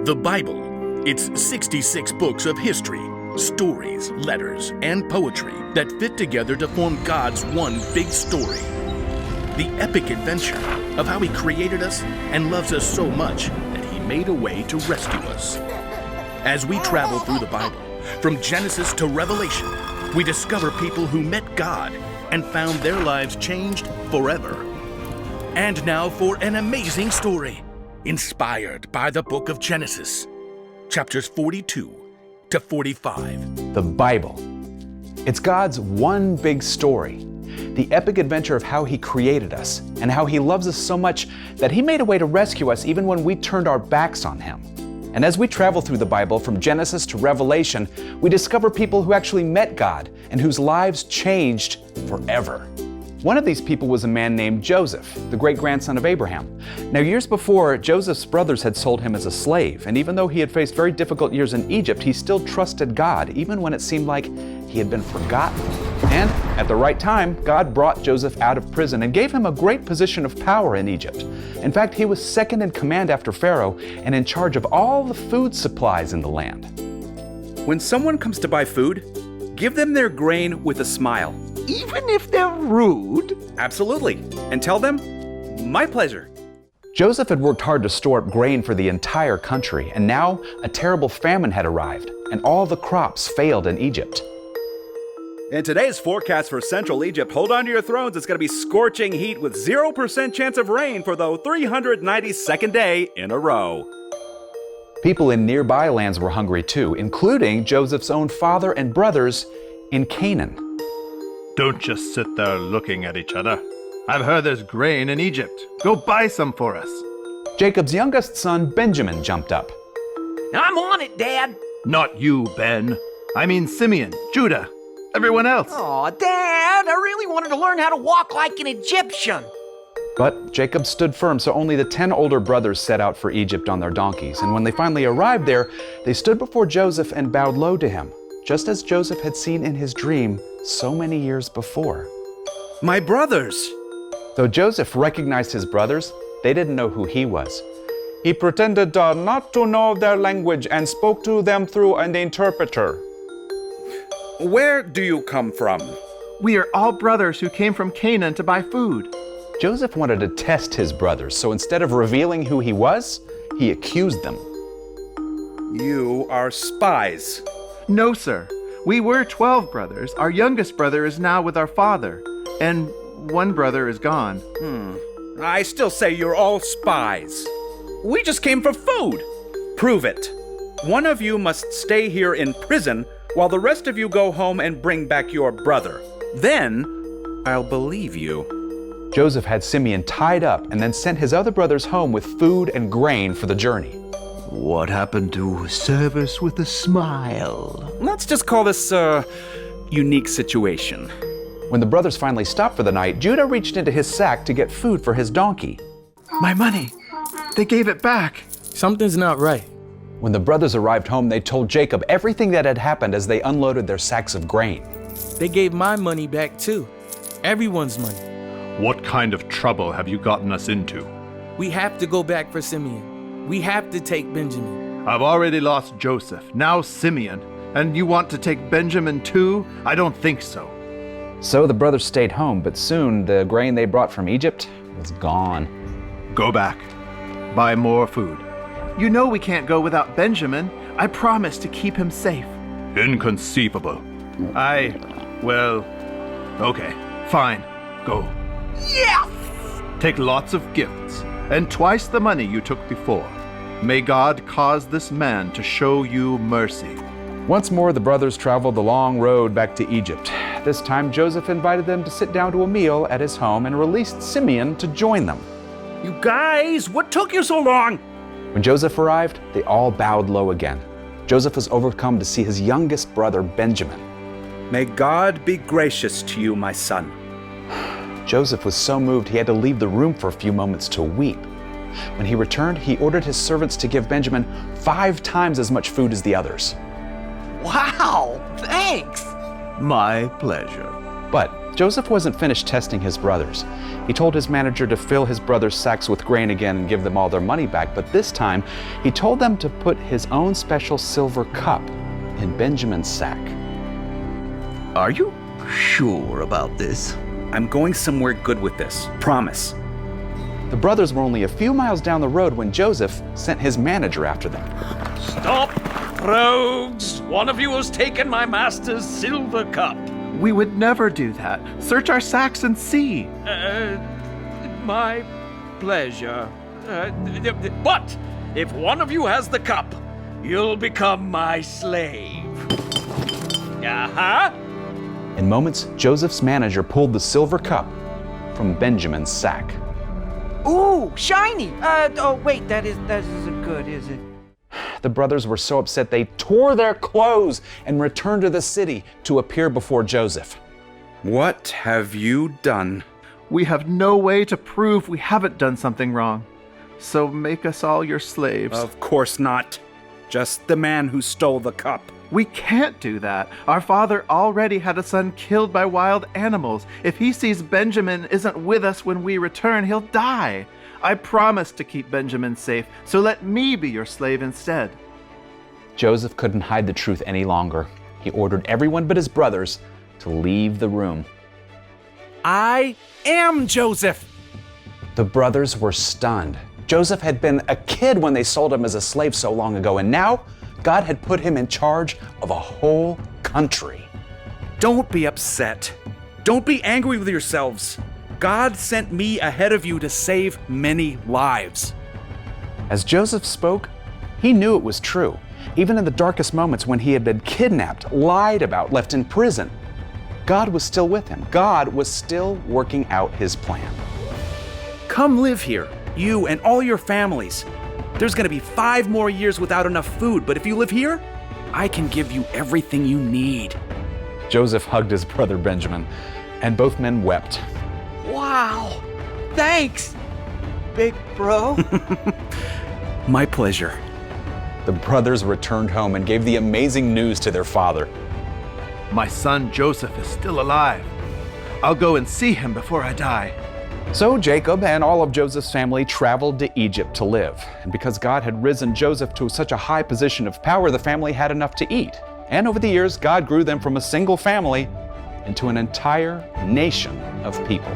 The Bible. It's 66 books of history, stories, letters, and poetry that fit together to form God's one big story. The epic adventure of how He created us and loves us so much that He made a way to rescue us. As we travel through the Bible, from Genesis to Revelation, we discover people who met God and found their lives changed forever. And now for an amazing story, inspired by the book of Genesis, chapters 42 to 45. The Bible. It's God's one big story, the epic adventure of how He created us and how He loves us so much that He made a way to rescue us even when we turned our backs on Him. And as we travel through the Bible from Genesis to Revelation, we discover people who actually met God and whose lives changed forever. One of these people was a man named Joseph, the great-grandson of Abraham. Now, years before, Joseph's brothers had sold him as a slave, and even though he had faced very difficult years in Egypt, he still trusted God, even when it seemed like he had been forgotten. And at the right time, God brought Joseph out of prison and gave him a great position of power in Egypt. In fact, he was second in command after Pharaoh and in charge of all the food supplies in the land. When someone comes to buy food, give them their grain with a smile. Even if they're rude? Absolutely. And tell them, my pleasure. Joseph had worked hard to store up grain for the entire country, and now a terrible famine had arrived, and all the crops failed in Egypt. In today's forecast for Central Egypt, hold on to your thrones. It's going to be scorching heat with 0% chance of rain for the 392nd day in a row. People in nearby lands were hungry too, including Joseph's own father and brothers in Canaan. Don't just sit there looking at each other. I've heard there's grain in Egypt. Go buy some for us. Jacob's youngest son, Benjamin, jumped up. I'm on it, Dad. Not you, Ben. I mean Simeon, Judah, everyone else. Aw, Dad, I really wanted to learn how to walk like an Egyptian. But Jacob stood firm, so only the 10 older brothers set out for Egypt on their donkeys. And when they finally arrived there, they stood before Joseph and bowed low to him, just as Joseph had seen in his dream so many years before. My brothers! Though Joseph recognized his brothers, they didn't know who he was. He pretended not to know their language and spoke to them through an interpreter. Where do you come from? We are all brothers who came from Canaan to buy food. Joseph wanted to test his brothers, so instead of revealing who he was, he accused them. You are spies. No, sir. We were 12 brothers. Our youngest brother is now with our father, and one brother is gone. I still say you're all spies. We just came for food. Prove it. One of you must stay here in prison while the rest of you go home and bring back your brother. Then I'll believe you. Joseph had Simeon tied up and then sent his other brothers home with food and grain for the journey. What happened to service with a smile? Let's just call this a unique situation. When the brothers finally stopped for the night, Judah reached into his sack to get food for his donkey. My money! They gave it back! Something's not right. When the brothers arrived home, they told Jacob everything that had happened as they unloaded their sacks of grain. They gave my money back too. Everyone's money. What kind of trouble have you gotten us into? We have to go back for Simeon. We have to take Benjamin. I've already lost Joseph, now Simeon, and you want to take Benjamin too? I don't think so. So the brothers stayed home, but soon the grain they brought from Egypt was gone. Go back. Buy more food. You know we can't go without Benjamin. I promised to keep him safe. Inconceivable. Okay, fine. Go. Yes! Take lots of gifts, and twice the money you took before. May God cause this man to show you mercy. Once more, the brothers traveled the long road back to Egypt. This time, Joseph invited them to sit down to a meal at his home and released Simeon to join them. You guys, what took you so long? When Joseph arrived, they all bowed low again. Joseph was overcome to see his youngest brother, Benjamin. May God be gracious to you, my son. Joseph was so moved he had to leave the room for a few moments to weep. When he returned, he ordered his servants to give Benjamin 5 times as much food as the others. Wow, thanks. My pleasure. But Joseph wasn't finished testing his brothers. He told his manager to fill his brothers' sacks with grain again and give them all their money back, but this time he told them to put his own special silver cup in Benjamin's sack. Are you sure about this? I'm going somewhere good with this. Promise. The brothers were only a few miles down the road when Joseph sent his manager after them. Stop, rogues! One of you has taken my master's silver cup. We would never do that. Search our sacks and see. My pleasure. But if one of you has the cup, you'll become my slave. Uh-huh. In moments, Joseph's manager pulled the silver cup from Benjamin's sack. Ooh, shiny! Oh wait, that isn't good, is it? The brothers were so upset they tore their clothes and returned to the city to appear before Joseph. What have you done? We have no way to prove we haven't done something wrong. So make us all your slaves. Of course not. Just the man who stole the cup. We can't do that. Our father already had a son killed by wild animals. If he sees Benjamin isn't with us when we return, he'll die. I promised to keep Benjamin safe, so let me be your slave instead. Joseph couldn't hide the truth any longer. He ordered everyone but his brothers to leave the room. I am Joseph. The brothers were stunned. Joseph had been a kid when they sold him as a slave so long ago, and now God had put him in charge of a whole country. Don't be upset. Don't be angry with yourselves. God sent me ahead of you to save many lives. As Joseph spoke, he knew it was true. Even in the darkest moments when he had been kidnapped, lied about, left in prison, God was still with him. God was still working out his plan. Come live here, you and all your families. There's gonna be 5 more years without enough food, but if you live here, I can give you everything you need. Joseph hugged his brother Benjamin, and both men wept. Wow! Thanks, big bro. My pleasure. The brothers returned home and gave the amazing news to their father. My son Joseph is still alive. I'll go and see him before I die. So Jacob and all of Joseph's family traveled to Egypt to live. And because God had risen Joseph to such a high position of power, the family had enough to eat. And over the years, God grew them from a single family into an entire nation of people.